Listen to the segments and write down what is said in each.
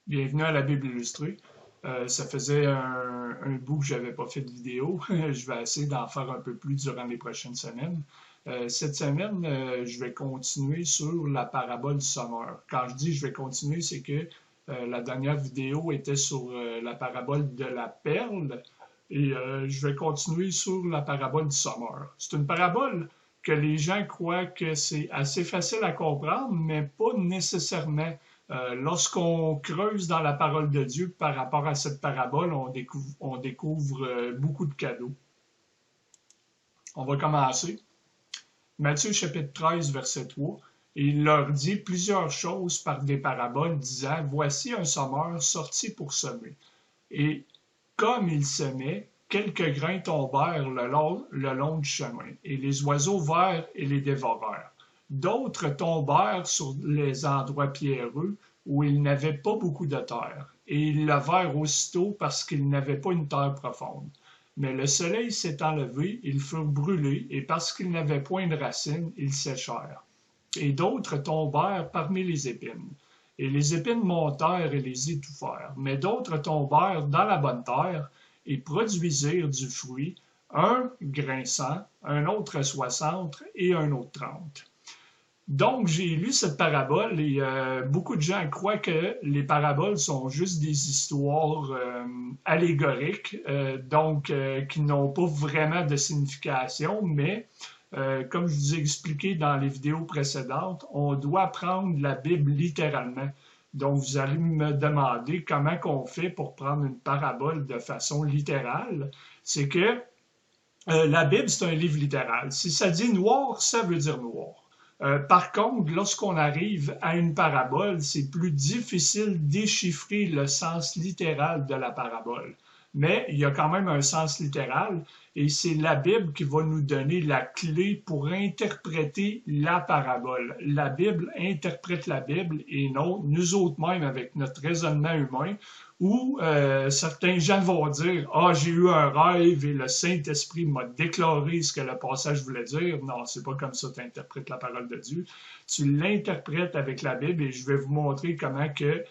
Bienvenue à la Bible illustrée. Ça faisait un bout que je n'avais pas fait de vidéo. Je vais essayer d'en faire un peu plus durant les prochaines semaines. Cette semaine, je vais continuer sur la parabole du sommeur. Quand je dis je vais continuer, c'est que la dernière vidéo était sur la parabole de la perle et je vais continuer sur la parabole du sommeur. C'est une parabole que les gens croient que c'est assez facile à comprendre, mais pas nécessairement. Lorsqu'on creuse dans la parole de Dieu par rapport à cette parabole, on découvre beaucoup de cadeaux. On va commencer. Matthieu chapitre 13, verset 3. Et il leur dit plusieurs choses par des paraboles, disant, voici un sommeur sorti pour semer. Et comme il semait, quelques grains tombèrent le long du chemin, et les oiseaux vinrent et les dévorèrent. D'autres tombèrent sur les endroits pierreux où il n'avait pas beaucoup de terre, et ils levèrent aussitôt parce qu'ils n'avaient pas une terre profonde. Mais le soleil s'étant levé, ils furent brûlés, et parce qu'ils n'avaient point de racines, ils séchèrent. Et d'autres tombèrent parmi les épines. Et les épines montèrent et les étouffèrent. Mais d'autres tombèrent dans la bonne terre et produisirent du fruit, un grain 100, un autre 60 et un autre 30. Donc, j'ai lu cette parabole et beaucoup de gens croient que les paraboles sont juste des histoires allégoriques, qui n'ont pas vraiment de signification, mais comme je vous ai expliqué dans les vidéos précédentes, on doit prendre la Bible littéralement. Donc, vous allez me demander comment on fait pour prendre une parabole de façon littérale. C'est que la Bible, c'est un livre littéral. Si ça dit noir, ça veut dire noir. Par contre, lorsqu'on arrive à une parabole, c'est plus difficile de déchiffrer le sens littéral de la parabole. Mais il y a quand même un sens littéral et c'est la Bible qui va nous donner la clé pour interpréter la parabole. La Bible interprète la Bible et non nous autres mêmes avec notre raisonnement humain où certains gens vont dire « Ah, j'ai eu un rêve et le Saint-Esprit m'a déclaré ce que le passage voulait dire. » Non, c'est pas comme ça que tu interprètes la parole de Dieu. Tu l'interprètes avec la Bible et je vais vous montrer comment que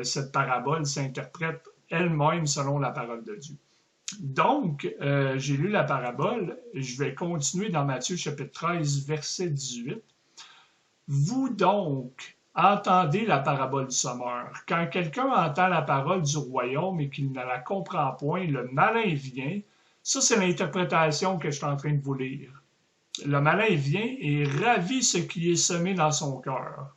cette parabole s'interprète elle-même selon la parole de Dieu. Donc, j'ai lu la parabole. Je vais continuer dans Matthieu chapitre 13, verset 18. Vous donc, entendez la parabole du sommeur. Quand quelqu'un entend la parole du royaume et qu'il ne la comprend point, le malin vient. Ça, c'est l'interprétation que je suis en train de vous lire. Le malin vient et ravit ce qui est semé dans son cœur.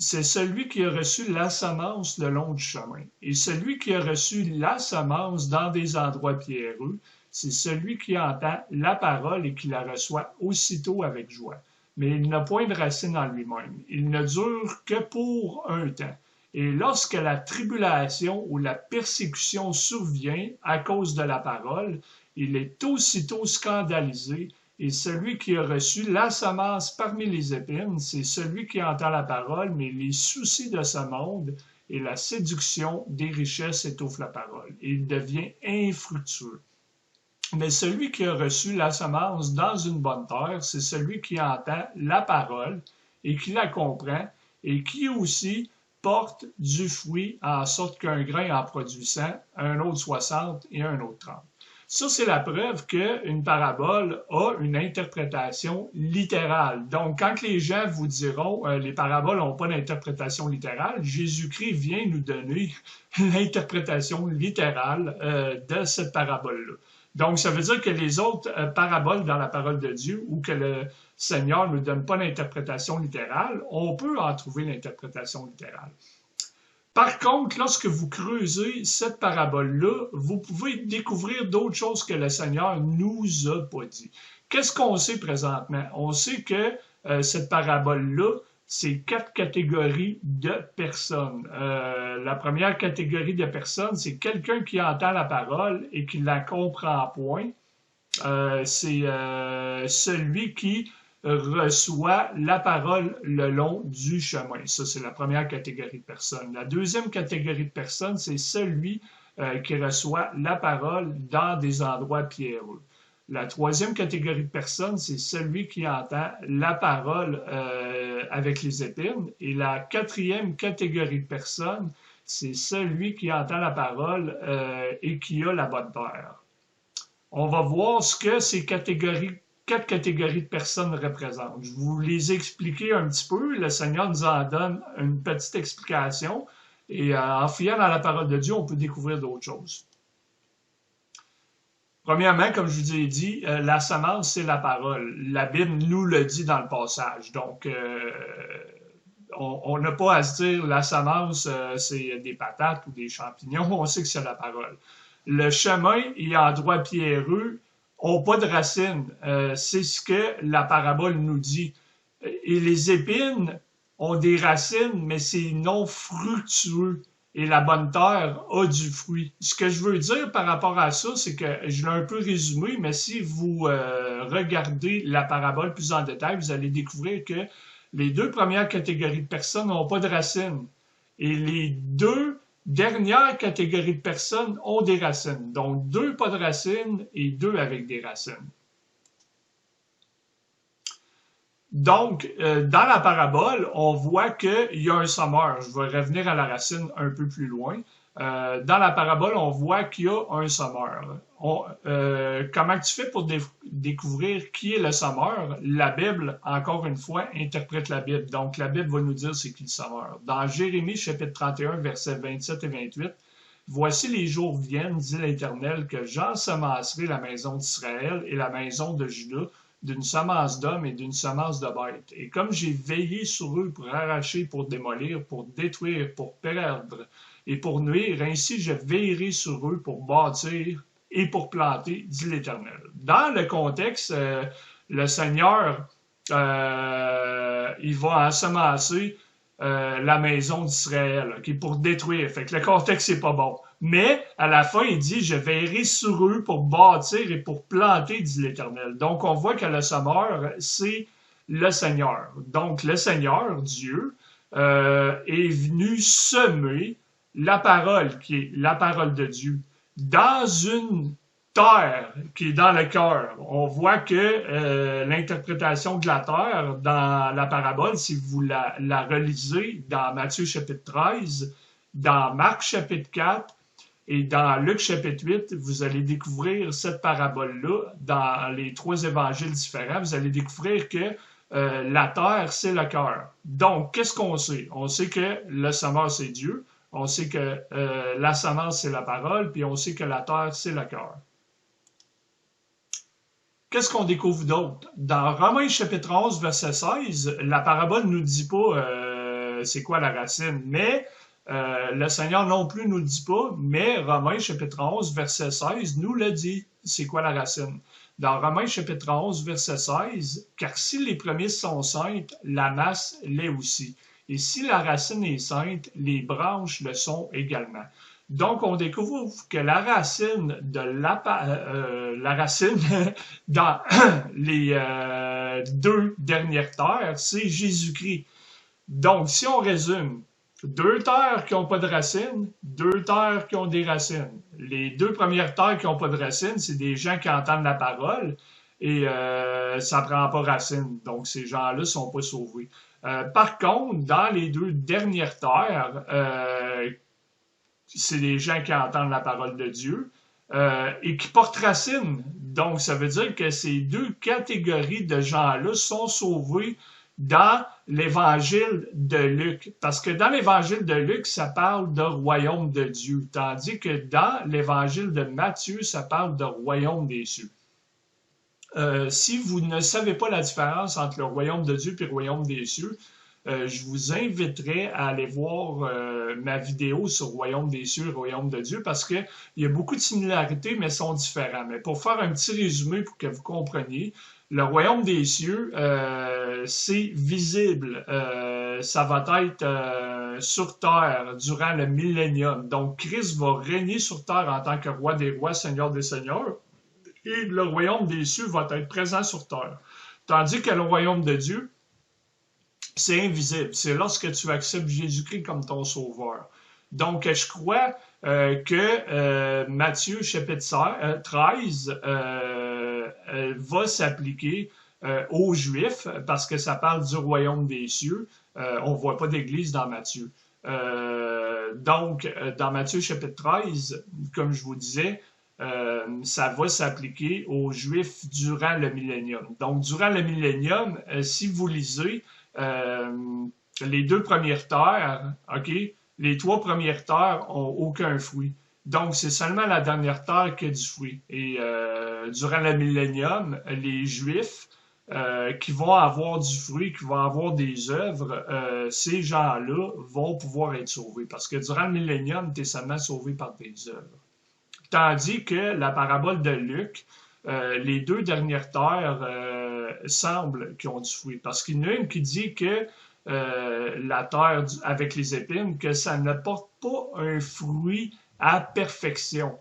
C'est celui qui a reçu la semence le long du chemin. Et celui qui a reçu la semence dans des endroits pierreux, c'est celui qui entend la parole et qui la reçoit aussitôt avec joie. Mais il n'a point de racine en lui-même. Il ne dure que pour un temps. Et lorsque la tribulation ou la persécution survient à cause de la parole, il est aussitôt scandalisé. Et celui qui a reçu la semence parmi les épines, c'est celui qui entend la parole, mais les soucis de ce monde et la séduction des richesses étouffent la parole. Et il devient infructueux. Mais celui qui a reçu la semence dans une bonne terre, c'est celui qui entend la parole et qui la comprend et qui aussi porte du fruit en sorte qu'un grain en produit 100, un autre 60 et un autre 30. Ça, c'est la preuve qu'une parabole a une interprétation littérale. Donc, quand les gens vous diront les paraboles n'ont pas d'interprétation littérale, Jésus-Christ vient nous donner l'interprétation littérale de cette parabole-là. Donc, ça veut dire que les autres paraboles dans la parole de Dieu ou que le Seigneur ne donne pas d'interprétation littérale, on peut en trouver l'interprétation littérale. Par contre, lorsque vous creusez cette parabole-là, vous pouvez découvrir d'autres choses que le Seigneur nous a pas dit. Qu'est-ce qu'on sait présentement? On sait que cette parabole-là, c'est 4 catégories de personnes. La première catégorie de personnes, c'est quelqu'un qui entend la parole et qui la comprend point. C'est celui qui reçoit la parole le long du chemin. Ça, c'est la première catégorie de personnes. La deuxième catégorie de personnes, c'est celui qui reçoit la parole dans des endroits pierreux. La troisième catégorie de personnes, c'est celui qui entend la parole avec les épines. Et la quatrième catégorie de personnes, c'est celui qui entend la parole et qui a la bonne terre. On va voir ce que ces quatre catégories de personnes représentent. Je vous les ai expliquées un petit peu. Le Seigneur nous en donne une petite explication. Et en fouillant dans la parole de Dieu, on peut découvrir d'autres choses. Premièrement, comme je vous ai dit, la semence, c'est la parole. La Bible nous le dit dans le passage. Donc, on n'a pas à se dire la semence, c'est des patates ou des champignons. On sait que c'est la parole. Le chemin et endroit pierreux n'ont pas de racines. C'est ce que la parabole nous dit. Et les épines ont des racines, mais c'est non fructueux. Et la bonne terre a du fruit. Ce que je veux dire par rapport à ça, c'est que je l'ai un peu résumé, mais si vous regardez la parabole plus en détail, vous allez découvrir que les deux premières catégories de personnes n'ont pas de racines. Et les deux dernières catégories de personnes ont des racines. Donc, deux pas de racines et deux avec des racines. Donc, dans la parabole, on voit qu'il y a un sommeur. Je vais revenir à la racine un peu plus loin. Dans la parabole, on voit qu'il y a un sommeur. Comment tu fais pour découvrir qui est le sommeur? La Bible, encore une fois, interprète la Bible. Donc, la Bible va nous dire c'est qui le sommeur. Dans Jérémie, chapitre 31, versets 27 et 28, « Voici les jours viennent, dit l'Éternel, que j'ensemencerai la maison d'Israël et la maison de Juda, d'une semence d'homme et d'une semence de bête. Et comme j'ai veillé sur eux pour arracher, pour démolir, pour détruire, pour perdre et pour nuire, ainsi je veillerai sur eux pour bâtir et pour planter, dit l'Éternel. » Dans le contexte, le Seigneur, il va ensemencer la maison d'Israël, okay, pour détruire. Fait que le contexte, c'est pas bon. Mais, à la fin, il dit, je veillerai sur eux pour bâtir et pour planter, dit l'Éternel. Donc, on voit que le sommeur, c'est le Seigneur. Donc, le Seigneur, Dieu, est venu semer la parole, qui est la parole de Dieu, dans une terre qui est dans le cœur. On voit que l'interprétation de la terre dans la parabole, si vous la relisez dans Matthieu chapitre 13, dans Marc chapitre 4, et dans Luc chapitre 8, vous allez découvrir cette parabole-là dans les trois évangiles différents. Vous allez découvrir que la terre, c'est le cœur. Donc, qu'est-ce qu'on sait? On sait que le semeur, c'est Dieu. On sait que la semence, c'est la parole. Puis on sait que la terre, c'est le cœur. Qu'est-ce qu'on découvre d'autre? Dans Romains chapitre 11, verset 16, la parabole ne nous dit pas c'est quoi la racine, mais le Seigneur non plus ne nous le dit pas, mais Romains chapitre 11, verset 16 nous le dit, c'est quoi la racine. Dans Romains chapitre 11, verset 16, « Car si les prémices sont saintes, la masse l'est aussi. Et si la racine est sainte, les branches le sont également. » Donc, on découvre que la racine de la racine dans les deux dernières terres, c'est Jésus-Christ. Donc, si on résume, deux terres qui n'ont pas de racines, deux terres qui ont des racines. Les deux premières terres qui n'ont pas de racines, c'est des gens qui entendent la parole et ça ne prend pas racine. Donc, ces gens-là ne sont pas sauvés. Par contre, dans les deux dernières terres, c'est des gens qui entendent la parole de Dieu et qui portent racine. Donc, ça veut dire que ces deux catégories de gens-là sont sauvés dans l'évangile de Luc. Parce que dans l'évangile de Luc, ça parle de royaume de Dieu. Tandis que dans l'évangile de Matthieu, ça parle de royaume des cieux. Si vous ne savez pas la différence entre le royaume de Dieu et le royaume des cieux, je vous inviterai à aller voir ma vidéo sur Royaume des cieux et Royaume de Dieu parce qu'il y a beaucoup de similarités, mais sont différents. Mais pour faire un petit résumé pour que vous compreniez, le Royaume des cieux, c'est visible. Ça va être sur terre durant le millénium. Donc, Christ va régner sur terre en tant que roi des rois, seigneur des seigneurs. Et le Royaume des cieux va être présent sur terre. Tandis que le Royaume de Dieu, c'est invisible. C'est lorsque tu acceptes Jésus-Christ comme ton sauveur. Donc, je crois que Matthieu chapitre 13 va s'appliquer aux Juifs parce que ça parle du royaume des cieux. On ne voit pas d'église dans Matthieu. Donc, dans Matthieu chapitre 13, comme je vous disais, ça va s'appliquer aux Juifs durant le millénium. Donc, durant le millénium, si vous lisez les 2 premières terres, OK, les 3 premières terres n'ont aucun fruit. Donc, c'est seulement la dernière terre qui a du fruit. Et durant le millénium, les Juifs qui vont avoir du fruit, qui vont avoir des œuvres, ces gens-là vont pouvoir être sauvés. Parce que durant le millénium, tu es seulement sauvé par des œuvres. Tandis que la parabole de Luc, les 2 dernières terres semblent qu'ils ont du fruit. Parce qu'il y en a une qui dit que la terre avec les épines, que ça ne porte pas un fruit à perfection.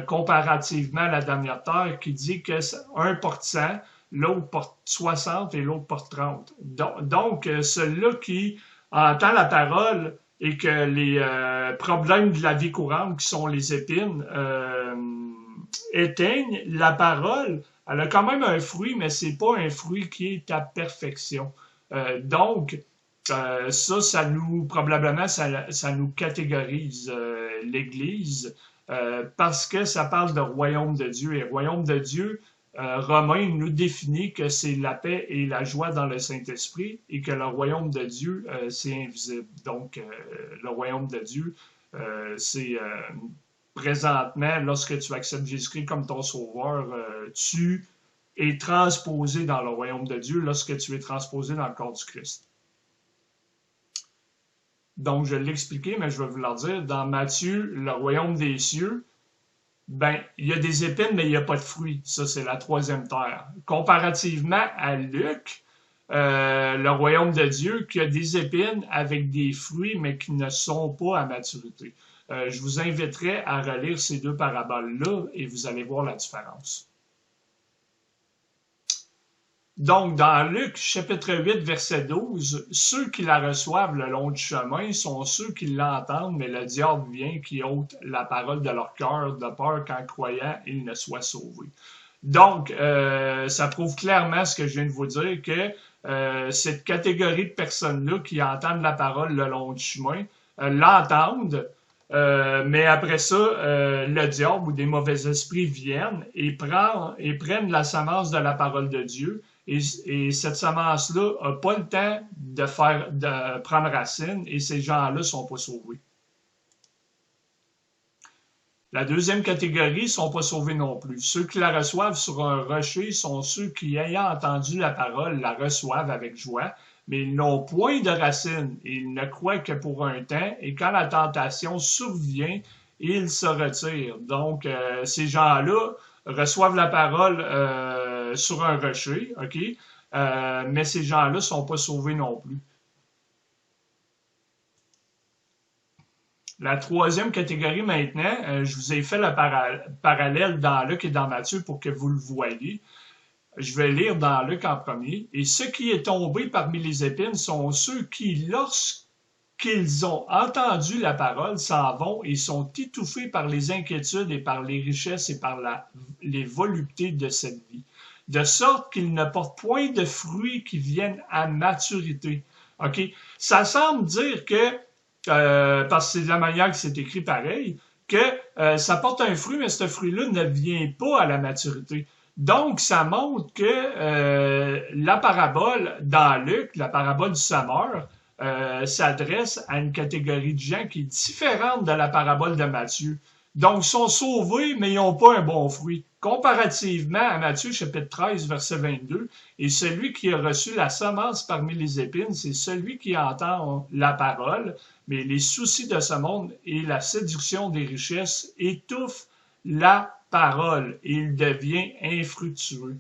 Comparativement à la dernière terre qui dit que un porte 100, l'autre porte 60 et l'autre porte 30. Donc celui-là qui entend la parole et que les problèmes de la vie courante, qui sont les épines, éteignent la parole, elle a quand même un fruit, mais c'est pas un fruit qui est à perfection. Donc, ça nous, probablement, ça nous catégorise l'Église parce que ça parle de royaume de Dieu. Et royaume de Dieu, Romain nous définit que c'est la paix et la joie dans le Saint-Esprit et que le royaume de Dieu, c'est invisible. Donc, le royaume de Dieu, c'est présentement, lorsque tu acceptes Jésus-Christ comme ton sauveur, tu es transposé dans le royaume de Dieu lorsque tu es transposé dans le corps du Christ. Donc, je l'ai expliqué, mais je vais vous le dire. Dans Matthieu, le royaume des cieux, ben, il y a des épines, mais il n'y a pas de fruits. Ça, c'est la 3e terre. Comparativement à Luc, le royaume de Dieu, qui a des épines avec des fruits, mais qui ne sont pas à maturité. Je vous inviterai à relire ces 2 paraboles-là et vous allez voir la différence. Donc, dans Luc, chapitre 8, verset 12, ceux qui la reçoivent le long du chemin sont ceux qui l'entendent, mais le diable vient qui ôte la parole de leur cœur, de peur qu'en croyant, ils ne soient sauvés. Donc, ça prouve clairement ce que je viens de vous dire, que cette catégorie de personnes-là qui entendent la parole le long du chemin, l'entendent, mais après ça, le diable ou des mauvais esprits viennent et prennent la semence de la parole de Dieu. Et cette semence-là n'a pas le temps de prendre racine et ces gens-là ne sont pas sauvés. La 2e catégorie ne sont pas sauvés non plus. Ceux qui la reçoivent sur un rocher sont ceux qui, ayant entendu la parole, la reçoivent avec joie, mais ils n'ont point de racine. Ils ne croient que pour un temps, et quand la tentation survient, ils se retirent. Donc, ces gens-là reçoivent la parole sur un rocher, OK? Mais ces gens-là ne sont pas sauvés non plus. La 3e catégorie maintenant, je vous ai fait le parallèle dans Luc et dans Matthieu pour que vous le voyez. Je vais lire dans Luc en premier. Et ce qui est tombé parmi les épines sont ceux qui, lorsqu'ils ont entendu la parole, s'en vont et sont étouffés par les inquiétudes et par les richesses et par les voluptés de cette vie, de sorte qu'ils ne portent point de fruits qui viennent à maturité. OK? Ça semble dire que, parce que c'est de la manière que c'est écrit pareil, que ça porte un fruit, mais ce fruit-là ne vient pas à la maturité. Donc, ça montre que la parabole dans Luc, la parabole du semeur, s'adresse à une catégorie de gens qui est différente de la parabole de Matthieu. Donc, ils sont sauvés, mais ils n'ont pas un bon fruit. Comparativement à Matthieu, chapitre 13, verset 22, et celui qui a reçu la semence parmi les épines, c'est celui qui entend la parole, mais les soucis de ce monde et la séduction des richesses étouffent la parole et il devient infructueux.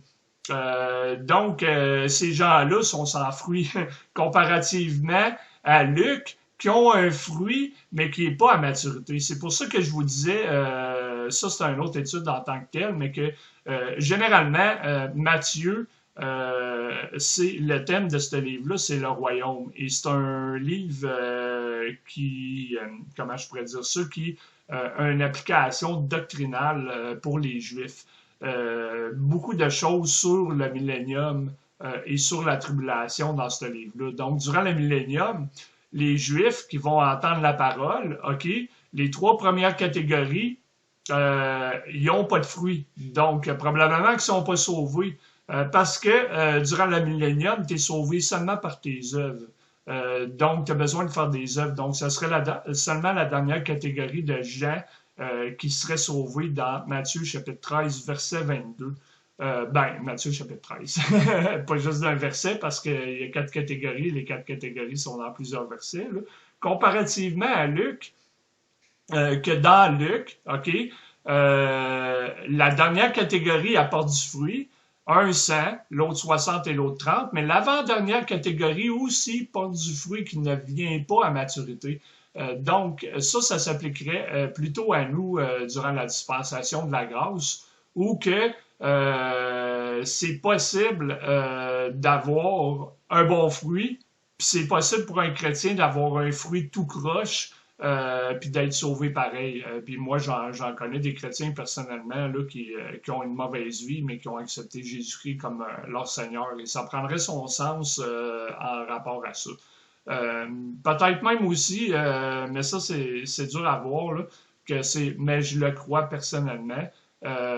Donc, ces gens-là sont sans fruit comparativement à Luc, qui ont un fruit, mais qui n'est pas à maturité. C'est pour ça que je vous disais, ça c'est une autre étude en tant que telle, mais que généralement, Matthieu, c'est le thème de ce livre-là, c'est le royaume. Et c'est un livre comment je pourrais dire ça, qui ont une application doctrinale pour les Juifs. Beaucoup de choses sur le millénium et sur la tribulation dans ce livre-là. Donc, durant le millénium, les Juifs qui vont entendre la parole, OK, les 3 premières catégories, ils n'ont pas de fruits. Donc, probablement qu'ils ne sont pas sauvés. Parce que durant le millénium, tu es sauvé seulement par tes œuvres. Donc, tu as besoin de faire des œuvres. Donc, ce serait seulement la dernière catégorie de gens qui seraient sauvés dans Matthieu chapitre 13, verset 22. Matthieu chapitre 13. Pas juste d'un verset, parce qu'il y a 4 catégories. Les 4 catégories sont dans plusieurs versets. Là. Comparativement à Luc, que dans Luc, OK, la dernière catégorie apporte du fruit. Un 100, l'autre 60 et l'autre 30, mais l'avant-dernière catégorie aussi porte du fruit qui ne vient pas à maturité. Donc, ça s'appliquerait plutôt à nous durant la dispensation de la grâce, où que c'est possible d'avoir un bon fruit, puis c'est possible pour un chrétien d'avoir un fruit tout croche, puis d'être sauvé pareil. Puis moi, j'en connais des chrétiens personnellement là, qui ont une mauvaise vie, mais qui ont accepté Jésus-Christ comme leur Seigneur. Et ça prendrait son sens en rapport à ça. Peut-être même aussi, mais ça, c'est dur à voir, là, mais je le crois personnellement.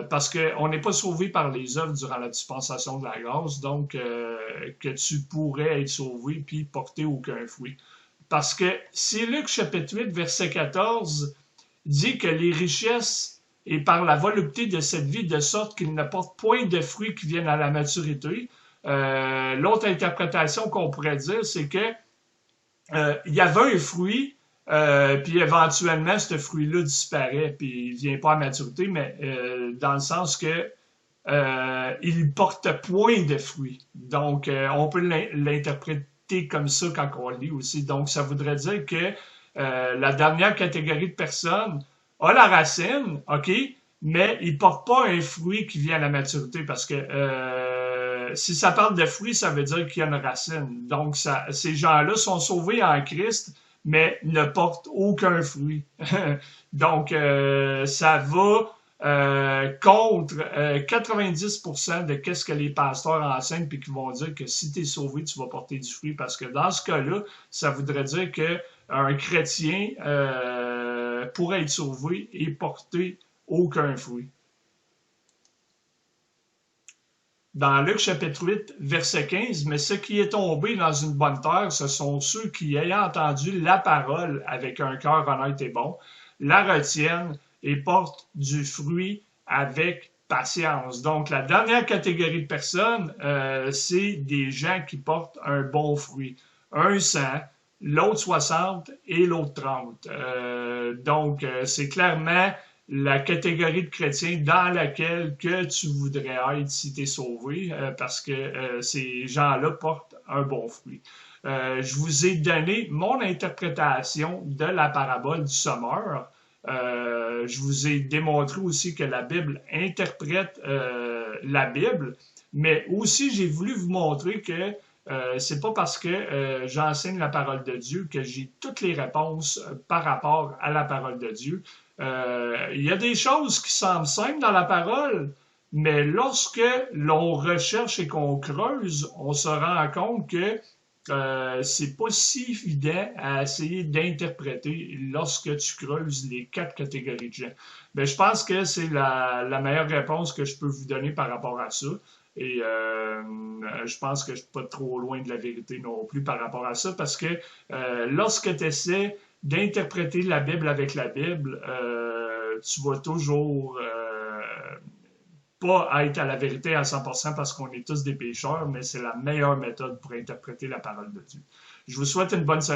Parce qu'on n'est pas sauvé par les œuvres durant la dispensation de la grâce, donc que tu pourrais être sauvé puis porter aucun fruit. Parce que si Luc chapitre 8, verset 14 dit que les richesses est par la volupté de cette vie de sorte qu'il ne porte point de fruits qui viennent à la maturité, l'autre interprétation qu'on pourrait dire, c'est que il y avait un fruit, puis éventuellement, ce fruit-là disparaît, puis il ne vient pas à maturité, mais dans le sens que il porte point de fruits. Donc, on peut l'interpréter comme ça quand on lit aussi. Donc, ça voudrait dire que la dernière catégorie de personnes a la racine, OK, mais il ne porte pas un fruit qui vient à la maturité parce que si ça parle de fruits, ça veut dire qu'il y a une racine. Donc, ces gens-là sont sauvés en Christ, mais ne portent aucun fruit. Donc, ça va contre 90% de qu'est-ce que les pasteurs enseignent puis qui vont dire que si tu es sauvé, tu vas porter du fruit. Parce que dans ce cas-là, ça voudrait dire qu'un chrétien pourrait être sauvé et porter aucun fruit. Dans Luc chapitre 8, verset 15, « Mais ce qui est tombé dans une bonne terre, ce sont ceux qui, ayant entendu la parole avec un cœur honnête et bon, la retiennent et portent du fruit avec patience. » Donc, la dernière catégorie de personnes, c'est des gens qui portent un bon fruit. Un 100, l'autre 60 et l'autre 30. Donc, c'est clairement la catégorie de chrétiens dans laquelle que tu voudrais être si tu es sauvé, parce que ces gens-là portent un bon fruit. Je vous ai donné mon interprétation de la parabole du semeur. Je vous ai démontré aussi que la Bible interprète la Bible, mais aussi j'ai voulu vous montrer que c'est pas parce que j'enseigne la parole de Dieu que j'ai toutes les réponses par rapport à la parole de Dieu. Il y a des choses qui semblent simples dans la parole, mais lorsque l'on recherche et qu'on creuse, on se rend compte que c'est pas si évident à essayer d'interpréter lorsque tu creuses les 4 catégories de gens. Mais je pense que c'est la meilleure réponse que je peux vous donner par rapport à ça. Et je pense que je ne suis pas trop loin de la vérité non plus par rapport à ça, parce que lorsque tu essaies d'interpréter la Bible avec la Bible, tu vas toujours pas être à la vérité à 100% parce qu'on est tous des pécheurs, mais c'est la meilleure méthode pour interpréter la parole de Dieu. Je vous souhaite une bonne semaine.